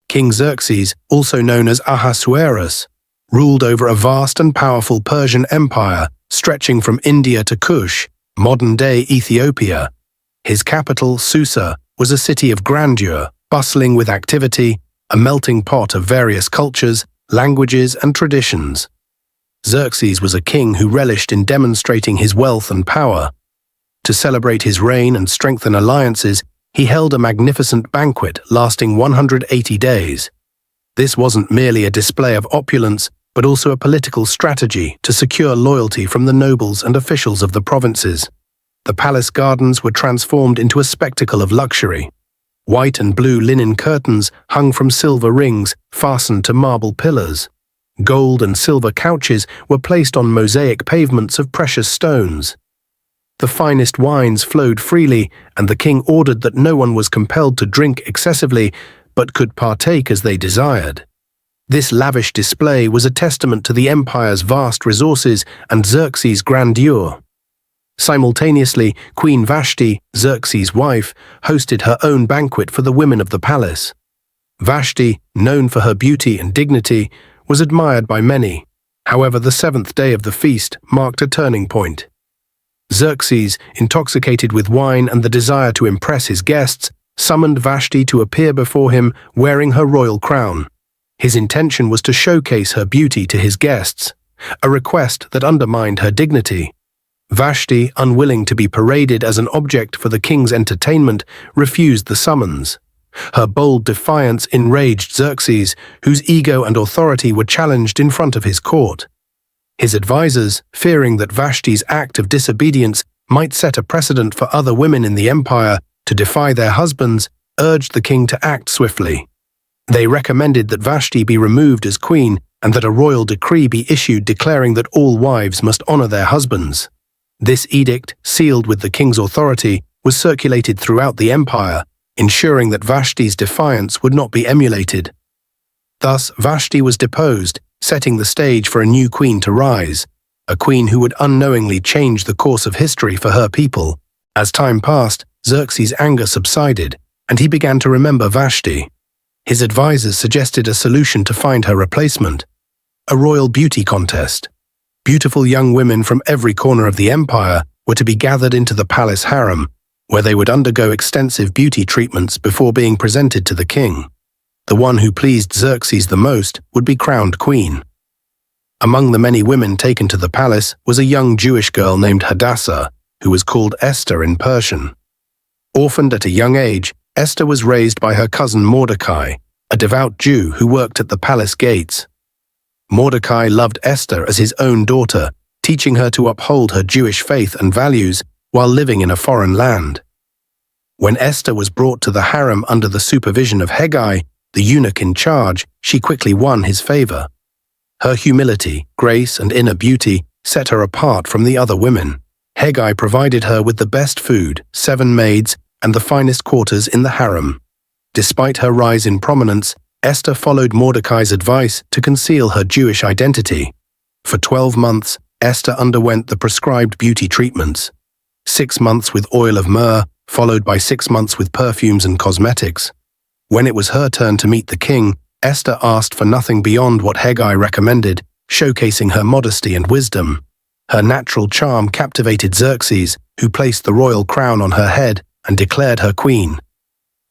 King Xerxes, also known as Ahasuerus, ruled over a vast and powerful Persian Empire stretching from India to Kush, modern-day Ethiopia. His capital, Susa, was a city of grandeur, bustling with activity, a melting pot of various cultures, languages, and traditions. Xerxes was a king who relished in demonstrating his wealth and power. To celebrate his reign and strengthen alliances, he held a magnificent banquet lasting 180 days. This wasn't merely a display of opulence, but also a political strategy to secure loyalty from the nobles and officials of the provinces. The palace gardens were transformed into a spectacle of luxury. White and blue linen curtains hung from silver rings fastened to marble pillars. Gold and silver couches were placed on mosaic pavements of precious stones. The finest wines flowed freely, and the king ordered that no one was compelled to drink excessively, but could partake as they desired. This lavish display was a testament to the empire's vast resources and Xerxes' grandeur. Simultaneously, Queen Vashti, Xerxes' wife, hosted her own banquet for the women of the palace. Vashti, known for her beauty and dignity, was admired by many. However, the seventh day of the feast marked a turning point. Xerxes, intoxicated with wine and the desire to impress his guests, summoned Vashti to appear before him wearing her royal crown. His intention was to showcase her beauty to his guests, a request that undermined her dignity. Vashti, unwilling to be paraded as an object for the king's entertainment, refused the summons. Her bold defiance enraged Xerxes, whose ego and authority were challenged in front of his court. His advisors, fearing that Vashti's act of disobedience might set a precedent for other women in the empire to defy their husbands, urged the king to act swiftly. They recommended that Vashti be removed as queen and that a royal decree be issued declaring that all wives must honor their husbands. This edict, sealed with the king's authority, was circulated throughout the empire, ensuring that Vashti's defiance would not be emulated. Thus, Vashti was deposed, setting the stage for a new queen to rise, a queen who would unknowingly change the course of history for her people. As time passed, Xerxes' anger subsided, and he began to remember Vashti. His advisors suggested a solution to find her replacement: a royal beauty contest. Beautiful young women from every corner of the empire were to be gathered into the palace harem, where they would undergo extensive beauty treatments before being presented to the king. The one who pleased Xerxes the most would be crowned queen. Among the many women taken to the palace was a young Jewish girl named Hadassah, who was called Esther in Persian. Orphaned at a young age, Esther was raised by her cousin Mordecai, a devout Jew who worked at the palace gates. Mordecai loved Esther as his own daughter, teaching her to uphold her Jewish faith and values while living in a foreign land. When Esther was brought to the harem under the supervision of Hegai, the eunuch in charge, she quickly won his favor. Her humility, grace, and inner beauty set her apart from the other women. Hegai provided her with the best food, 7 maids, and the finest quarters in the harem. Despite her rise in prominence, Esther followed Mordecai's advice to conceal her Jewish identity. For 12 months, Esther underwent the prescribed beauty treatments: 6 months with oil of myrrh, followed by 6 months with perfumes and cosmetics. When it was her turn to meet the king, Esther asked for nothing beyond what Hegai recommended, showcasing her modesty and wisdom. Her natural charm captivated Xerxes, who placed the royal crown on her head and declared her queen.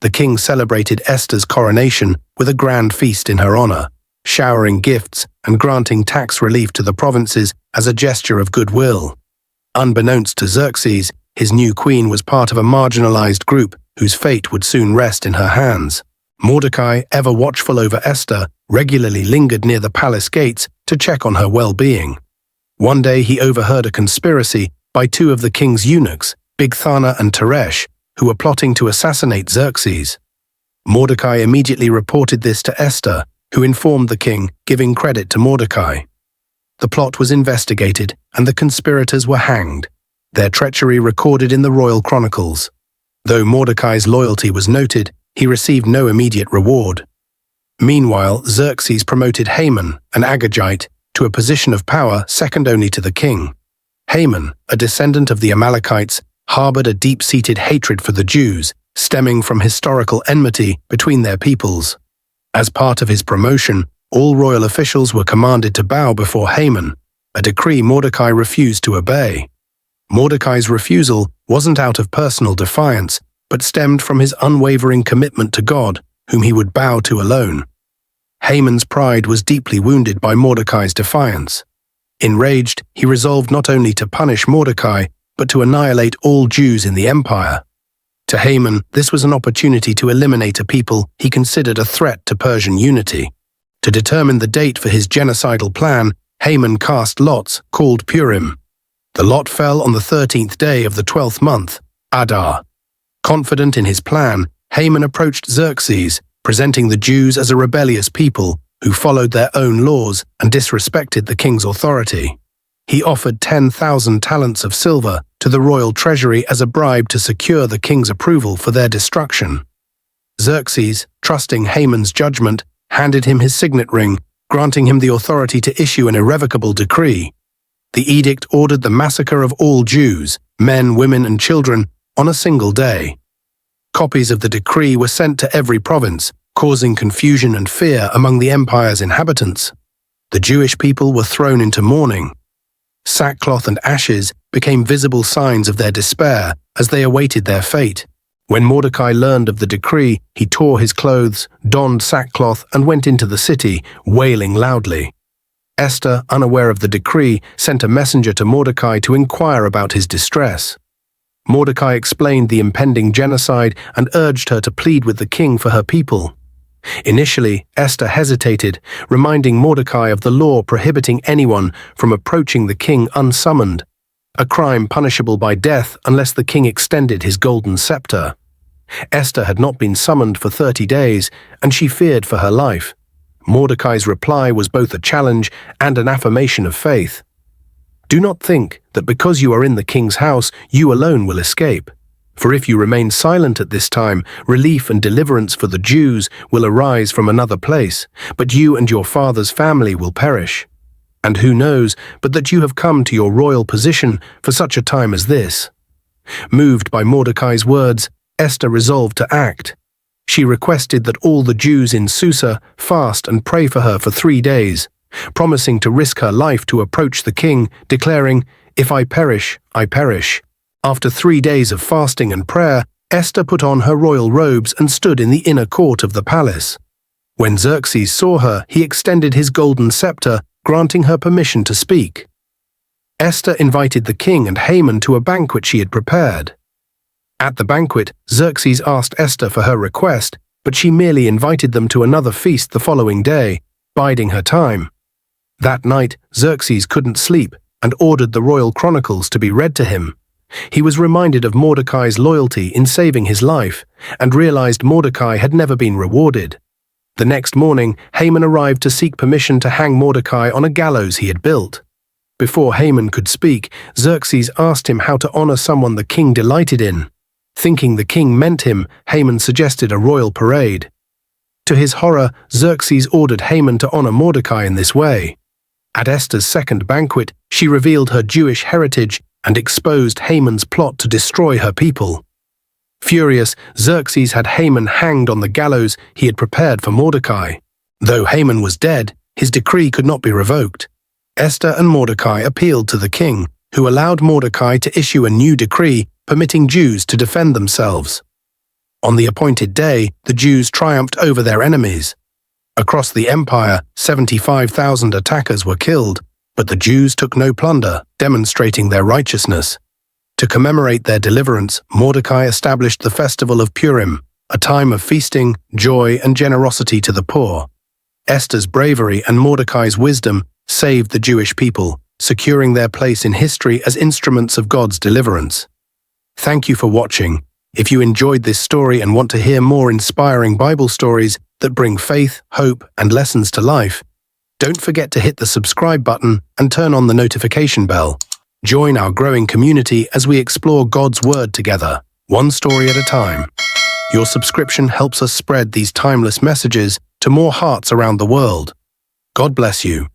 The king celebrated Esther's coronation with a grand feast in her honor, showering gifts and granting tax relief to the provinces as a gesture of goodwill. Unbeknownst to Xerxes, his new queen was part of a marginalized group whose fate would soon rest in her hands. Mordecai, ever watchful over Esther, regularly lingered near the palace gates to check on her well-being. One day he overheard a conspiracy by 2 of the king's eunuchs, Bigthana and Teresh, who were plotting to assassinate Xerxes. Mordecai immediately reported this to Esther, who informed the king, giving credit to Mordecai. The plot was investigated, and the conspirators were hanged, their treachery recorded in the royal chronicles. Though Mordecai's loyalty was noted, he received no immediate reward. Meanwhile, Xerxes promoted Haman, an Agagite, to a position of power second only to the king. Haman, a descendant of the Amalekites, harbored a deep-seated hatred for the Jews, stemming from historical enmity between their peoples. As part of his promotion, all royal officials were commanded to bow before Haman, a decree Mordecai refused to obey. Mordecai's refusal wasn't out of personal defiance, but stemmed from his unwavering commitment to God, whom he would bow to alone. Haman's pride was deeply wounded by Mordecai's defiance. Enraged, he resolved not only to punish Mordecai, but to annihilate all Jews in the empire. To Haman, this was an opportunity to eliminate a people he considered a threat to Persian unity. To determine the date for his genocidal plan, Haman cast lots, called Purim. The lot fell on the 13th day of the 12th month, Adar. Confident in his plan, Haman approached Xerxes, presenting the Jews as a rebellious people who followed their own laws and disrespected the king's authority. He offered 10,000 talents of silver to the royal treasury as a bribe to secure the king's approval for their destruction. Xerxes, trusting Haman's judgment, handed him his signet ring, granting him the authority to issue an irrevocable decree. The edict ordered the massacre of all Jews, men, women, and children, on a single day. Copies of the decree were sent to every province, causing confusion and fear among the empire's inhabitants. The Jewish people were thrown into mourning. Sackcloth and ashes became visible signs of their despair as they awaited their fate. When Mordecai learned of the decree, he tore his clothes, donned sackcloth, and went into the city, wailing loudly. Esther, unaware of the decree, sent a messenger to Mordecai to inquire about his distress. Mordecai explained the impending genocide and urged her to plead with the king for her people. Initially, Esther hesitated, reminding Mordecai of the law prohibiting anyone from approaching the king unsummoned, a crime punishable by death unless the king extended his golden scepter. Esther had not been summoned for 30 days, and she feared for her life. Mordecai's reply was both a challenge and an affirmation of faith. Do not think that because you are in the king's house, you alone will escape. For if you remain silent at this time, relief and deliverance for the Jews will arise from another place, but you and your father's family will perish. And who knows but that you have come to your royal position for such a time as this? Moved by Mordecai's words, Esther resolved to act. She requested that all the Jews in Susa fast and pray for her for 3 days, promising to risk her life to approach the king, declaring, "If I perish, I perish." After 3 days of fasting and prayer, Esther put on her royal robes and stood in the inner court of the palace. When Xerxes saw her, he extended his golden scepter, granting her permission to speak. Esther invited the king and Haman to a banquet she had prepared. At the banquet, Xerxes asked Esther for her request, but she merely invited them to another feast the following day, biding her time. That night, Xerxes couldn't sleep and ordered the royal chronicles to be read to him. He was reminded of Mordecai's loyalty in saving his life and realized Mordecai had never been rewarded. The next morning, Haman arrived to seek permission to hang Mordecai on a gallows he had built. Before Haman could speak, Xerxes asked him how to honor someone the king delighted in. Thinking the king meant him, Haman suggested a royal parade. To his horror, Xerxes ordered Haman to honor Mordecai in this way. At Esther's second banquet, she revealed her Jewish heritage and exposed Haman's plot to destroy her people. Furious, Xerxes had Haman hanged on the gallows he had prepared for Mordecai. Though Haman was dead, his decree could not be revoked. Esther and Mordecai appealed to the king, who allowed Mordecai to issue a new decree permitting Jews to defend themselves. On the appointed day, the Jews triumphed over their enemies. Across the empire, 75,000 attackers were killed, but the Jews took no plunder, demonstrating their righteousness. To commemorate their deliverance, Mordecai established the festival of Purim, a time of feasting, joy, and generosity to the poor. Esther's bravery and Mordecai's wisdom saved the Jewish people, securing their place in history as instruments of God's deliverance. Thank you for watching. If you enjoyed this story and want to hear more inspiring Bible stories that bring faith, hope, and lessons to life, don't forget to hit the subscribe button and turn on the notification bell. Join our growing community as we explore God's Word together, one story at a time. Your subscription helps us spread these timeless messages to more hearts around the world. God bless you.